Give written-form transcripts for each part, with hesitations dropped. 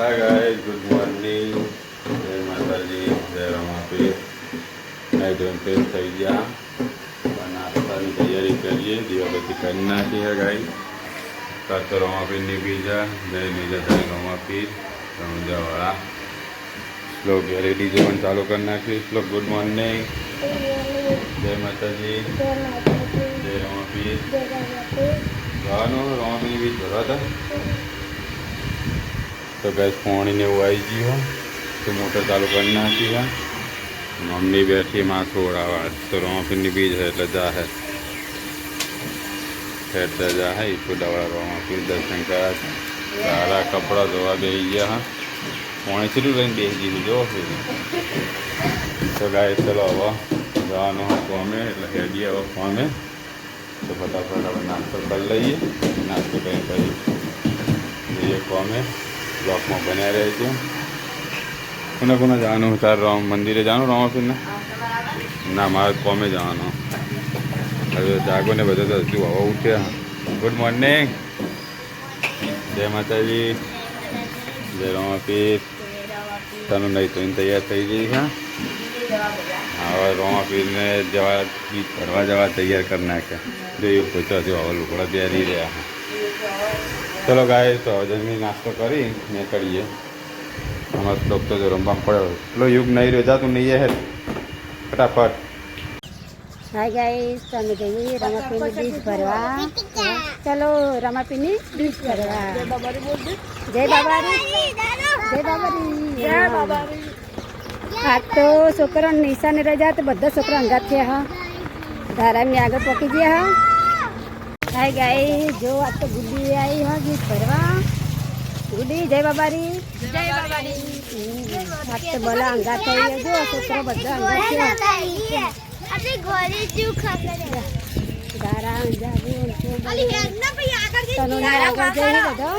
Hi guys, good morning. जय माता जी, जय रमापीर। नाइट फ्रेश થઈ ગયા, નાસ્તાની તૈયારી કરીએ, દીવાબત્તી કરી નાખી है गाइस। કાં તો રમાપીરની બીજા જય નીજા જય રમાપીર રમજાવાળા શ્લોક રેડી જીવન ચાલુ કરી નાખ્યું। શ્લોક ગુડ મોર્નિંગ, જય માતાજી, જય રમાપીર। જવાનું રમાપીરની બીજ ભરવા હતા तो गैस पानी ने वो आई जी हो तो मोटर चालू करना थी है। मम्मी बैठी माँ छोड़ा तो रोमापीर बीज है એટલે जा है फेरता जा है इसको डबड़ा रोमापीर दर्शन करा। सारा कपड़ा धोवा बेही गया हाँ पानी शुरू रही बेही जी जो फिर तो गाय चलो हवा जवानो कोमे એટલે હેડીએ હવે કોમે તો ફટાફટ આપણે નાસ્તો કરી લઈએ। નાસ્તો કરી પછી જઈએ કોમે। ब्लॉक में बने रहे थे। कोने कोने जानो तार राम मंदिर जानो रमापीर ने ना मारे कॉमे जानो अरे जागो ने बता तो हवा उठे। गुड मॉर्निंग, जय माता जी, जय रमापीर। तनु नहीं तो इन तैयार थी गई है। हाँ रमापीर ने जवा भरवा जवा तैयार करना है क्या जो ये पूछा जो हवा लुकड़ा तैयारी रहा है। चलो गाय तो जमी नाश्तो करी मैं करिए। हमारा श्लोक तो जो रंबा पड़े लो युग नहीं रह जा तू नहीं है फटाफट। हाय गाइस, तो हमें गई रमापीर बीज भरवा। चलो रमापीर बीज भरवा। जय बाबारी बोल दे। जय बाबारी, जय बाबारी, जय बाबारी। आज तो छोकरा निशा ने रजा तो बधा छोकरा अंगात थे। हाँ धारा में आगे पकी गया। हाँ हाय गाइस, जो आज तो गुड्डी आई है बीज भरवा। गुड्डी जय बाबारी, जय बाबारी। आज तो बोला अंगात है जो छोकरा बधा अंगात है। अभी गोरी जू खा करे दारा जागू अली ना भई आकर जे दारा आकर जे बधो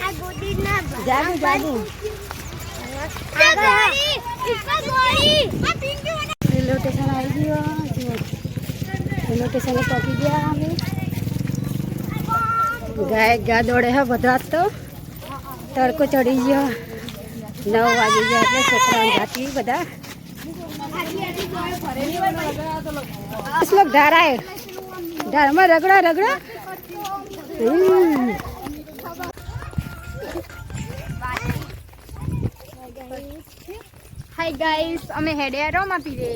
आ गोडी ना जागू जागू गोरी इसका गोरी आ पिंकी वाला रेलवे स्टेशन आई गयो। रेलवे स्टेशन पे पहुंच गया हमें। गाय गा दौड़े है बधा तो तड़को चढ़ी गयो 9 वागी गया એટલે છોકરા જાતી બધા लोग धारा है धार में रगड़ा रगड़ा। हाय गाइस, અમે હેડ્યા રમાપીરે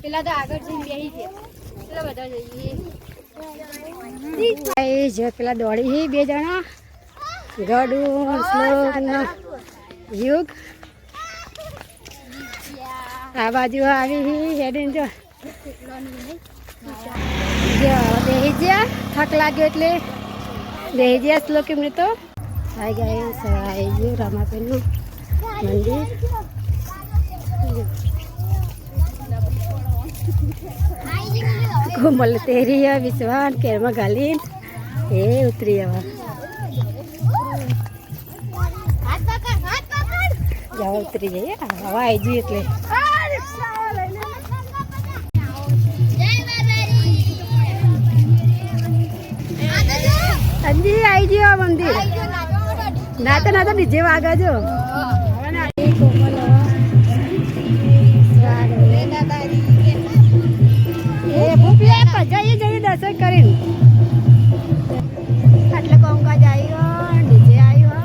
પેલા તો આગળ જઈને બેહી ગયા પેલા બધા જઈએ। गाइस जो पेला दौड़ी ही बे जना गडू श्लोक ना युग आ बाजू આવી ही हेडिंग जो બેહી ગયા થાક લાગ્યો એટલે બેહી ગયા શ્લોક એમને તો। હાય ગાઈસ, આવી ગયું રમાપીરનું મંદિર। कोमल तेरी है विश्वान केरमा गालीन ए उतरी हवा जाओ उतरी जाइए हवा आई जी એટલે अंजी आई जी मंदिर ना तो डीजे वागा जो જઈએ દર્શન કરીને આટલે કોંકાજ આવ્યો ડીજે આવ્યો।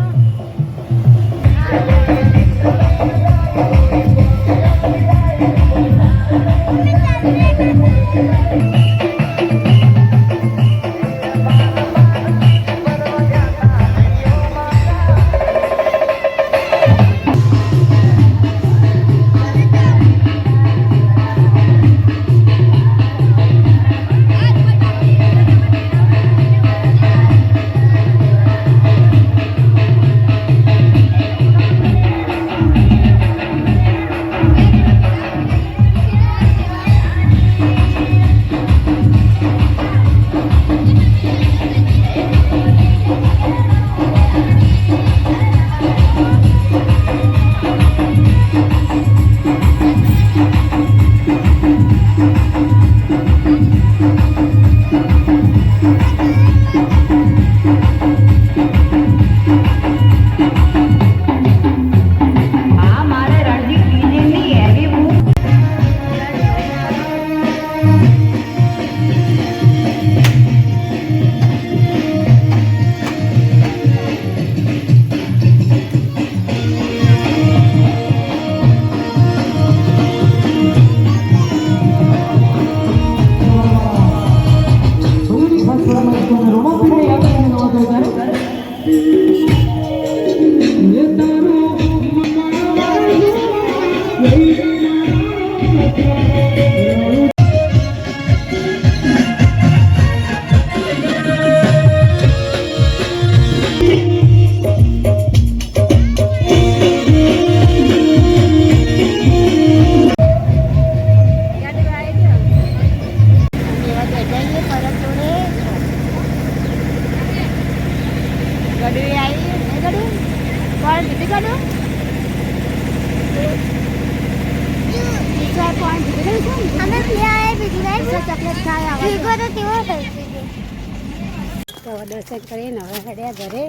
દર્શન કરીને હવે હેડ્યા ઘરે.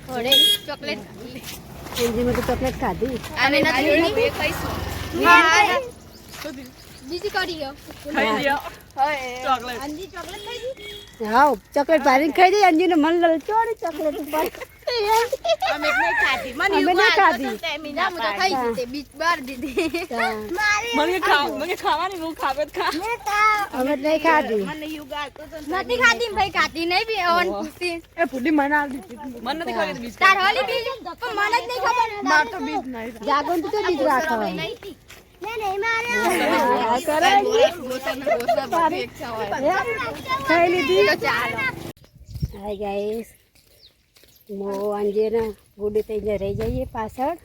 થોડે ચોકલેટ એનજીમાં તો ચોકલેટ ખાધી. અને નથી ખાઈશું. બીજી કરી ગયો અંજી ચોકલેટ ખાઈ દી. હા ચોકલેટ ભારી ખાઈ દઈ. અંજીને મન લલચોડી ચોકલેટ ઉપર. અમે નહીં ખાધી. અમે નહીં ખાધી. મીના મુદા ખાઈ દીધી. બીજ બાર દીધી. અમે નહીં ખાધી. નથી ખાધી ભાઈ ખાધી નહીં બી ઓન પૂછતી. તાર હોલી બીજ પણ મને જ નહીં ખબર. જાગોન તો બીજ રાખો. ખાઈ લીધી. હાય ગાઈસ, મો અંજેને ગુડી થઈને રહી જઈએ પાછળ.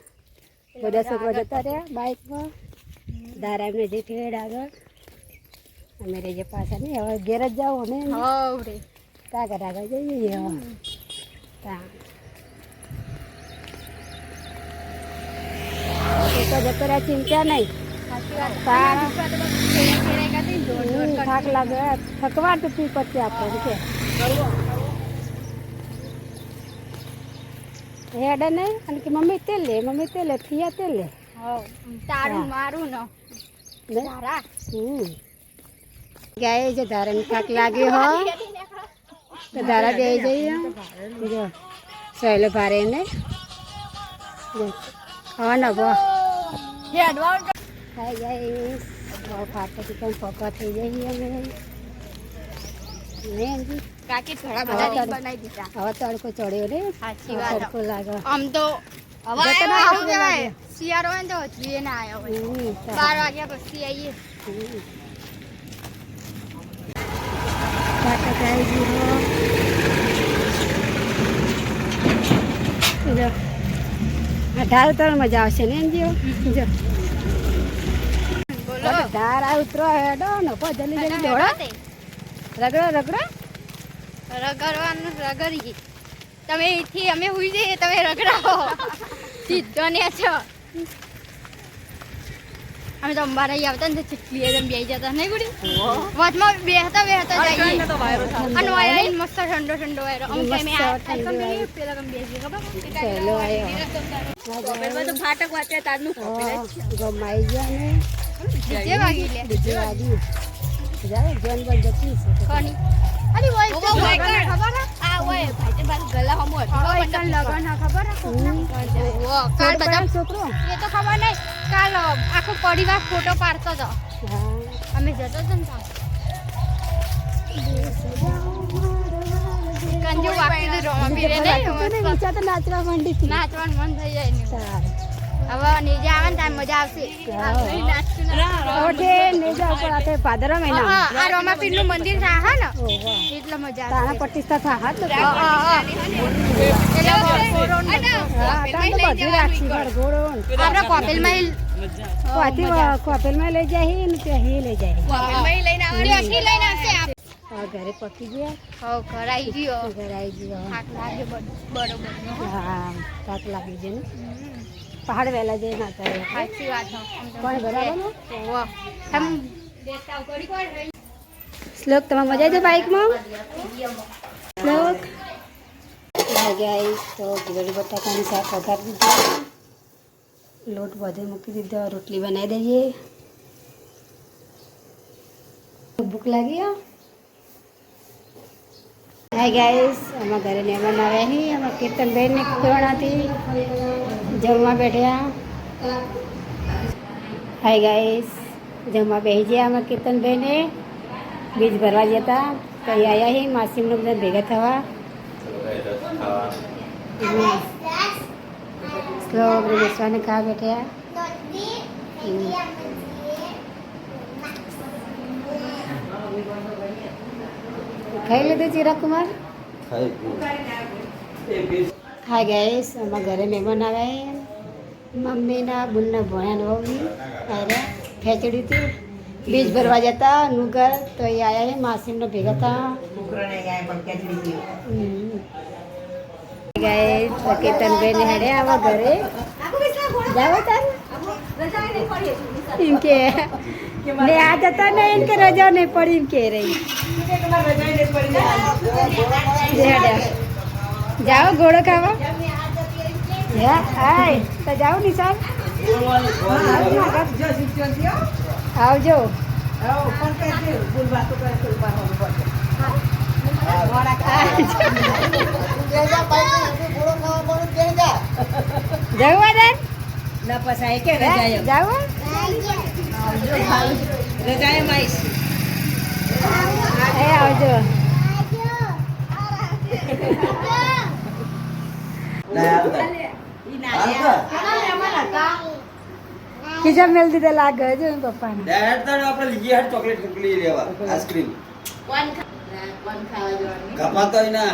બધા છોકરા જતા રહ્યા બાઇકમાં. દારા એમને જે ઠેડ આગળ અમે રહી જઈએ પાછળ. નહીં હવે ઘેર જ જાઓ ને આગળ આગળ જઈએ. હવે તો જતો રહ્યા, ચિંતા નહીં. થાક લાગે, થકવા તૂટી પછી આપણે કે હેડે નહીં. અને કે મમ્મી તેલ લે, મમ્મી તેલ લે, થિયા તેલ લે. તારું મારું ન તારા ગાય જો ધારાને થાક લાગ્યો હો તો ધારા બે જઈએ. જો સહેલો ભારે ને હા ને બો ખાઈ જાય. બહુ ફાટકી પણ પકવા થઈ જઈએ અમે. નહીં કાકી થોડા બધા બનાવી દીધા. હવે તડકો ચડ્યો રે. સાચી વાત. તડકો લાગે. આમ તો હવે સારું કહેવાય. શિયાળો હોય ને તો હજુ ના આવ્યો હોય. 12 વાગ્યા પછી આવીએ. જો ધાર ઉતર મજા આવશે ને. જો બોલો ધાર ઉતરો હેડો ને જલ્દી જલ્દી દોડો. રગડો રગડો રગડવાનું રગડી. તમે અહીંથી અમે હુઈ જઈએ, તમે રગડાવો. સીધો ને છો. અમે તો અંબારાઈ આવતા ને ચીટલી એકદમ બેસી જતા નહીં ગુડી. વચમાં બેહતા જઈએ. અને વાયરા મસ્ત ઠંડો ઠંડો વાયરો. અમુક ટાઈમે પેલા ગમ બેસી ખબર સહેલો આવ્યો. ફાટક વાંચે તારનું ગમાઈ ગયા ને જે વાગી લે બીજી વાગી જાય. જોન બંધ જતી છે કોની અલી ઓય તો ખબર આ ઓય ભાઈ તે બાર ગલા હમો લગન ખબર ઓ કાલ બધા છોકરો એ તો ખબર નહીં. કાલ આખો પરિવાર ફોટો પાડતો હતો. અમે જતો હતો ને કંજુ વાકી રોમા પીરે નહીં નાચવા માંડી. નાચવાનું મન થઈ જાય ને. હવે નીચે આવે ને ત્યાં મજા આવશે. ભાદરા મહિના આ રોમાપીર નું મંદિર છે હા ને એટલે મજા આવે. તારા પ્રતિષ્ઠા થા હાથ એટલે આપણે કોપેલમાં લઈ જાય ને ત્યાં લઈ જાય. લઈને આવશે. ઘરે પકી ગયા. હવ ઘર આવી ગયો. ઘરે આવી ગયો. થાક લાગે બરોબર. હા થાક લાગી છે ને. પહાડ વહેલા જઈ ના કરે. સાચી વાત. કોણ બરાબર ને હમ શ્લોક તમે મજા છે બાઇકમાં. શ્લોક ગાઈસ તો ગીરડી બટાકાની શાક વઘારી દીધું. લોટ બધે મૂકી દીધો. રોટલી બનાવી દઈએ. ભૂખ લાગી. હાય ગાઈસ, અમારા ઘરે મહેમાન આવ્યા છીએ. અમારા કીર્તનબેનને કોરોનાથી જમવા બેઠ્યા. હાય ગાઈસ, જમવા બેસી ગયા. અમારા કીર્તનબેને બીજ ભરવા જતા કઈ આવ્યા છીએ. માસીમને બધા ભેગા થવા. તો આપણે બેસવાને ખાવા બેઠ્યા. ખાઈ લીધું ચિરાગ કુમાર? હાય ગાઈસ, અમારા ઘરે મહેમાન આવ્યા. મમ્મીના બુનના ભોયાના વહુની અરે ખેંચડી હતી. બીજ ભરવા જતા નુગર તો એ આવ્યા છે માસીમનો ભેગા હતા. ગાઈસ, કેતનભાઈ ને હેડે આવા ઘરે જાવ તાર એમ કે ને આ જતા ને એમ કે રજા નહીં પડી એમ કે રહી જાઓ ઘોડો ખાવા. હાય તો જાઓ નિશાન આવજો. જવા દે ના પસાય કે રજાય જાવ રજાય માઈસ એ આવજો. ખીજા મેલ દીધે લાગે જો પપ્પાને આપણે લીધી હાટ ચોકલેટ લઈ લેવા આઈસ્ક્રીમ કપાતો ના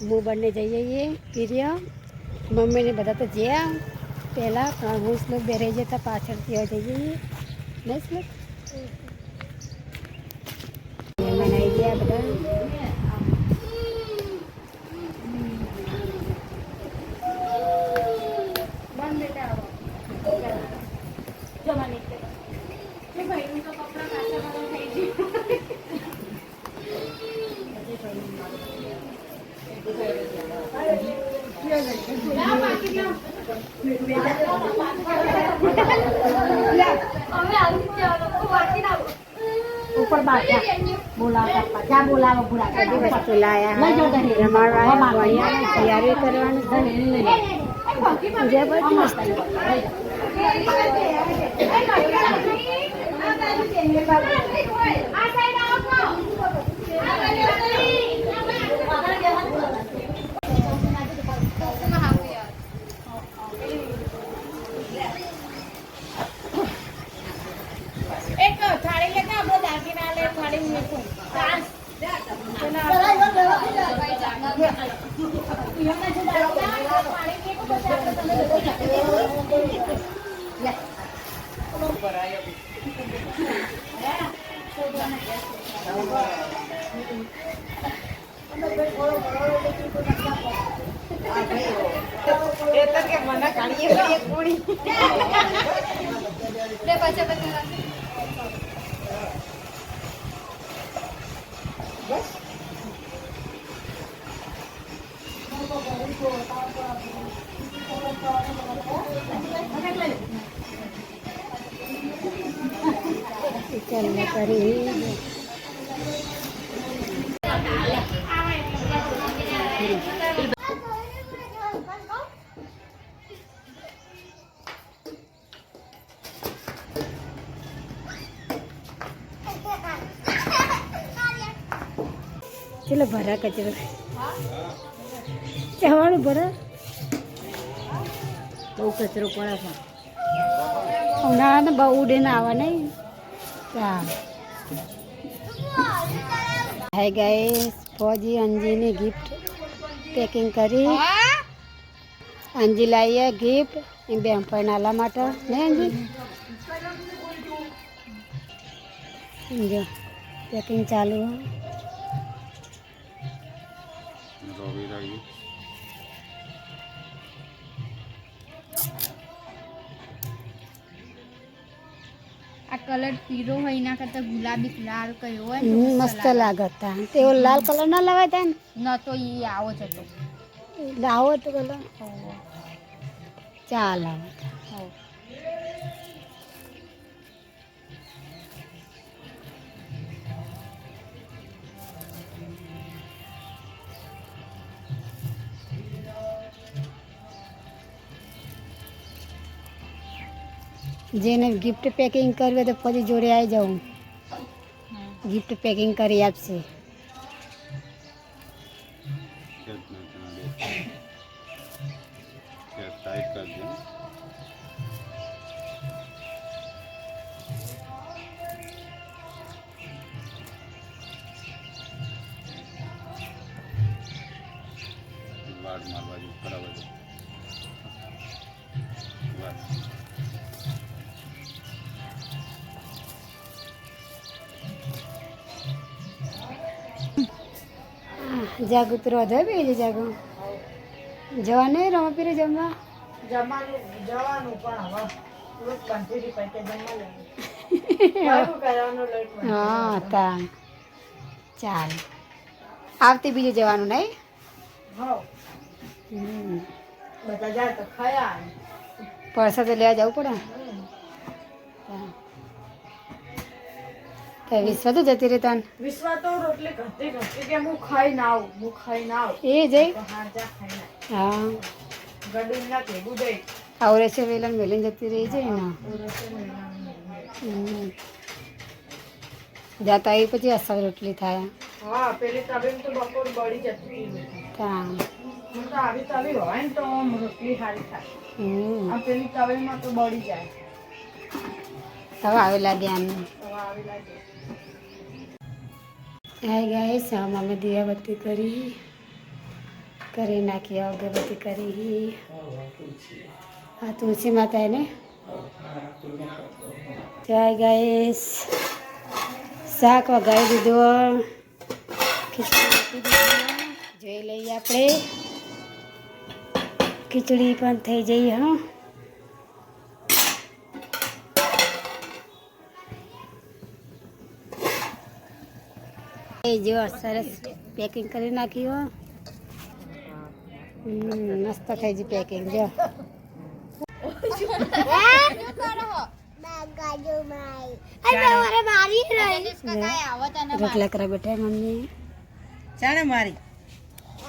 હું બંને જઈએ પીર્ય મમ્મીને બધા તો જ્યાં પહેલાં પણ હું શ્લોક બે રહી જતા પાછળથી જઈએ નહીં શ્લોક બનાવી ગયા બધા. ऊपर बाटा बोलावा क्या बोलावा बुरा वस्तु लाया है रमाड़वा बढ़िया तैयारी करवानी मुझे बहुत मस्त एक थाली लेकर आप दागिना ले थाली में के मना काढ़िए एक पूरी ले बच्चे बच्चे चलने पड़ी चलो भरा कचरो चवाणु भरा બહુ કચરો પડે છે ઉનાળામાં બહુ ઉડીને આવવા નહીં. હાય ગાઈસ, ફોજી અંજીની ગિફ્ટ પેકિંગ કરી. અંજી લાવીએ ગિફ્ટ એ બેનપણ આલા માટે ને અંજી જો પેકિંગ ચાલુ. આ કલર પીળો હોય એના કરતા ગુલાબી લાલ કયો હોય મસ્ત લાગતા. તેઓ લાલ કલર ના લવાતા ને ન તો એ આવો જ હતો. લાવો તો કલર ચાલ આવતા. જેને ગિફ્ટ પેકિંગ કરવી હોય તો પછી જોડે આવી જાઉં, ગિફ્ટ પેકિંગ કરી આપશે. ટાઈટ કરજો. વાડ મારવા જેવું બરાબર છે. બસ. જાગુ તો રોધો બે જાગુ જવા નહીં રમાપીરે જમવા. જવાનું પણ હવે થોડુંક કંઠીથી પૈકે જમવા લેવું. હા તા ચાલ આવતી બીજું જવાનું નહીં. હા હમ. બધા જાય તો ખાયા. પરસાદ લેવા જવું પડે. તો વિશ્વ તો જતી રહી તને વિશ્વા તો રોટલી ઘટી ઘટી કે હું ખાઈ ના આવું એ જઈ. તો હા જા ખાઈ ના હા ગડું ના ભેગું દઈ આવરે છે વેલા મેલીને જતી રહી જાય ને. જાતા એ પછી અસર રોટલી થાય. હા પેલી તવી તો બપોર બળી જતી હતી. ત્યાં હું તો આવી તવી હોય ને તો આમ રોટલી સારી થાય. હમ. આ પેલી તવીમાં તો બળી જાય. હવે આવેલા ધ્યાન. હવે આવી લાગે. હાય ગાઈસ અમે દિયાબત્તી કરી નાખી, અગરબત્તી કરી. આ તુલસી માતા ને જય ગાઈસ. શાક વગાડી દીધું, ખીચડી મૂકી દીધી. જોઈ લઈએ આપણે, ખીચડી પણ થઈ જઈ. હા એ જો સરસ પેકિંગ કરી નાખ્યું. મસ્ત થઈ ગઈ પેકિંગ. જો રોટલા કરા બેઠા મમ્મી. ચાને મારી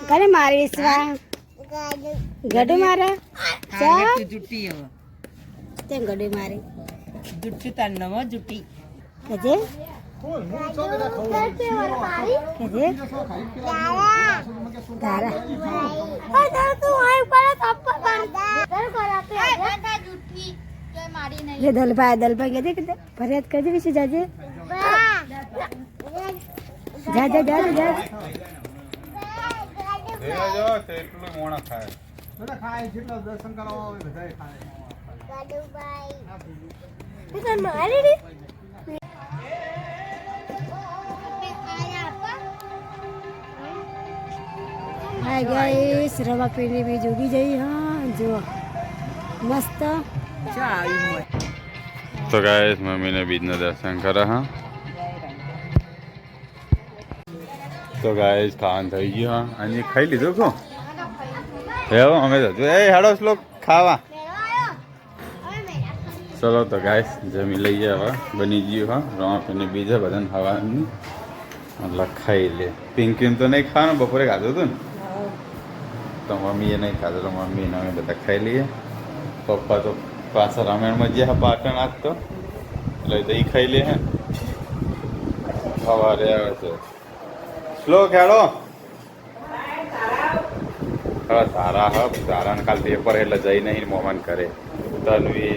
કરે મારી સ્વા ગડું મારા ચા જુટ્ટી હવે તે ગડું મારી જુટ્ટી તાર નવા જુટ્ટી કજે કજે તારા દલભાઈ કહેજે કે ફરિયાદ કરજે વિશે જાજે. જા જા જા જા એટલું મોણા ખાય. હાય ગાઈસ રવા પીણી બી જોગી જઈ. હા જો મસ્ત. તો ગાઈસ મમ્મીને બીજના દર્શન કરે. હા તો ગાઈસ ખાવાનું થઈ ગયું. હા અને ખાઈ લીધું કો એવું અમે તો એ હેડો શ્લોક ખાવા. ચલો તો ગાઈસ જમી લઈએ. હવે બની ગયું. હા રમાપીને બીજા બધાને ખાવાનું એટલે ખાઈ લે. પિંકીને તો નહીં ખાવાનું, બપોરે ખાધું હતું ને તો મમ્મીએ નહીં ખાધું તો મમ્મીને અમે બધા ખાઈ લઈએ. પપ્પા તો પાછા રામાયણમાં ગયા પાટણ આજ તો એટલે દહીં ખાઈ લે. હે સવારે આવે છે શ્લોક હેડો. તારા તારાને કાલ પેપર એટલે જઈ નહીં મોમાન કરે. તન્વી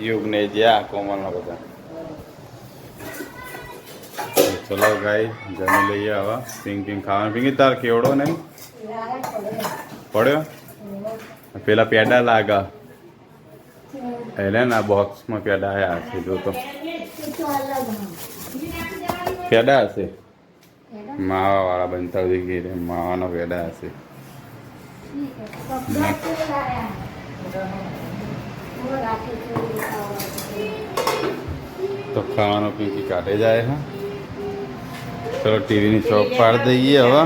યુગને જ્યાં કોમલના બધા. ચલો ગાઈ જમી લઈએ. હવે પિંકી ખાવાનું. પિંકી તાર કેવડો નહીં પડ્યો. પેલા પેડા લાગા એટલે ને બોક્સમાં પેડા આવ્યા હશે. જો તો પેડા હશે માવા વાળા બનતા ગઈ રે. માવાનો પેડા હશે. તો ખાવાનો પિંકી કાઢે જાય. હા ચલો ટીવીની ચોક પાડી દઈએ. હવે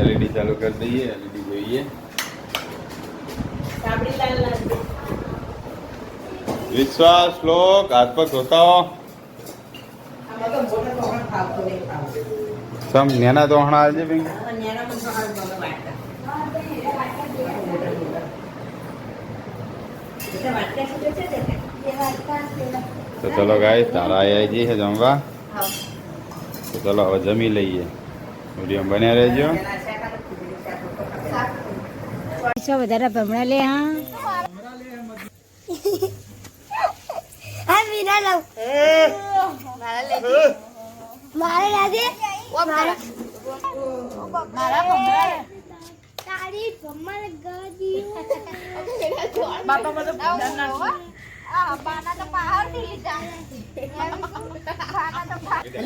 એલઈડી ચાલુ કરી દઈએ. એલઈડી જોઈએ. વિશ્વાસ શ્લોક હાથ પગ ધોતા સમ નેના દોહણા આવજે પિંકી. તો ચલો ગાય તારા આવી જઈએ છે જમવા. તો ચલો હવે જમી લઈએ. વિડીયો બન્યા રહેજો. વધારે ભમણા લે હા હા મીરા લઉં મારે લાગે મારા તારી ભમર ગાડી બાપા બધું બાના તો બહાર થી લીધા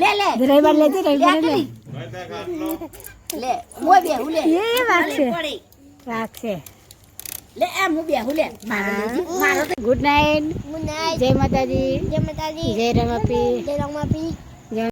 લે રવિવાર લે રવિવાર લે લે મોય બે હું લે એ રાખશે લે એમ હું બે હું લે ગુડ નાઇટ મુનાઈ જય માતાજી જય માતાજી જય રમાપી જય રમાપી